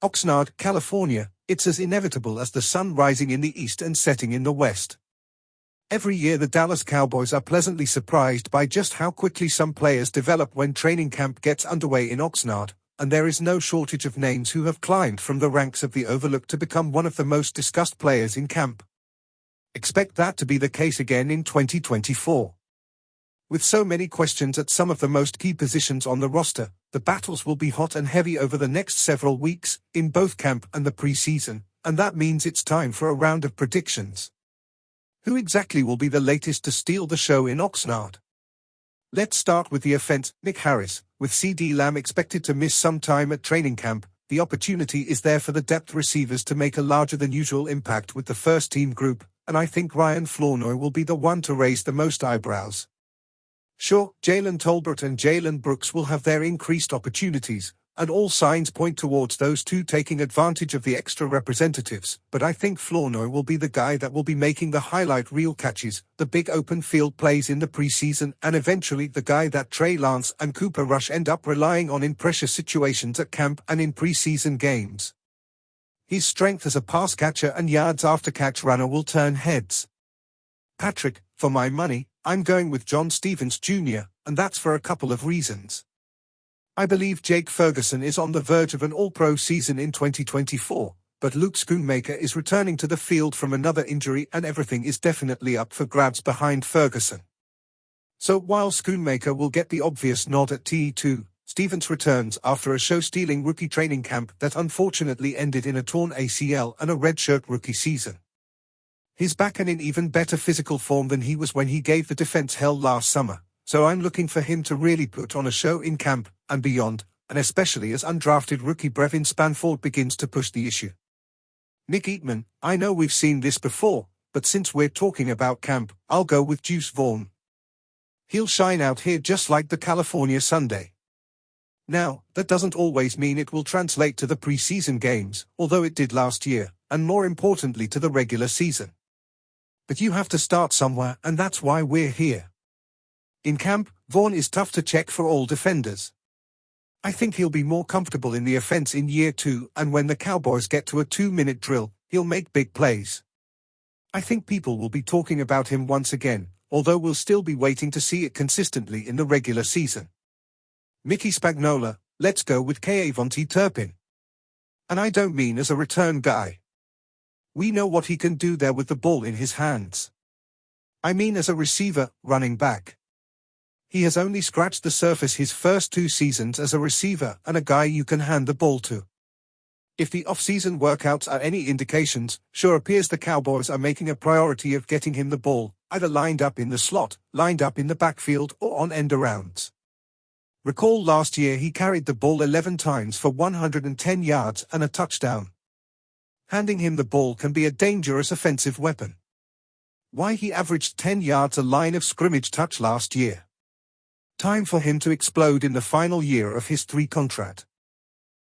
Oxnard, California, it's as inevitable as the sun rising in the east and setting in the west. Every year the Dallas Cowboys are pleasantly surprised by just how quickly some players develop when training camp gets underway in Oxnard, and there is no shortage of names who have climbed from the ranks of the overlook to become one of the most discussed players in camp. Expect that to be the case again in 2024. With so many questions at some of the most key positions on the roster, the battles will be hot and heavy over the next several weeks, in both camp and the preseason, and that means it's time for a round of predictions. Who exactly will be the latest to steal the show in Oxnard? Let's start with the offense. Nick Harris, with CeeDee Lamb expected to miss some time at training camp, the opportunity is there for the depth receivers to make a larger-than-usual impact with the first-team group, and I think Ryan Flournoy will be the one to raise the most eyebrows. Sure, Jalen Tolbert and Jalen Brooks will have their increased opportunities, and all signs point towards those two taking advantage of the extra representatives, but I think Flournoy will be the guy that will be making the highlight reel catches, the big open field plays in the preseason, and eventually the guy that Trey Lance and Cooper Rush end up relying on in pressure situations at camp and in preseason games. His strength as a pass catcher and yards after catch runner will turn heads. Patrick, for my money, I'm going with John Stephens Jr., and that's for a couple of reasons. I believe Jake Ferguson is on the verge of an All-Pro season in 2024, but Luke Schoonmaker is returning to the field from another injury and everything is definitely up for grabs behind Ferguson. So while Schoonmaker will get the obvious nod at TE2, Stephens returns after a show-stealing rookie training camp that unfortunately ended in a torn ACL and a redshirt rookie season. He's back and in even better physical form than he was when he gave the defense hell last summer, so I'm looking for him to really put on a show in camp and beyond, and especially as undrafted rookie Brevin Spanford begins to push the issue. Nick Eatman, I know we've seen this before, but since we're talking about camp, I'll go with Juice Vaughn. He'll shine out here just like the California Sunday. Now, that doesn't always mean it will translate to the preseason games, although it did last year, and more importantly to the regular season. But you have to start somewhere, and that's why we're here. In camp, Vaughn is tough to check for all defenders. I think he'll be more comfortable in the offense in year 2, and when the Cowboys get to a 2-minute drill, he'll make big plays. I think people will be talking about him once again, although we'll still be waiting to see it consistently in the regular season. Mickey Spagnola, let's go with Kayvon Turpin. And I don't mean as a return guy. We know what he can do there with the ball in his hands. I mean as a receiver, running back. He has only scratched the surface his first 2 seasons as a receiver and a guy you can hand the ball to. If the off-season workouts are any indications, sure appears the Cowboys are making a priority of getting him the ball, either lined up in the slot, lined up in the backfield, or on end-arounds. Recall last year he carried the ball 11 times for 110 yards and a touchdown. Handing him the ball can be a dangerous offensive weapon. Why he averaged 10 yards a line of scrimmage touch last year. Time for him to explode in the final year of his 3 contract.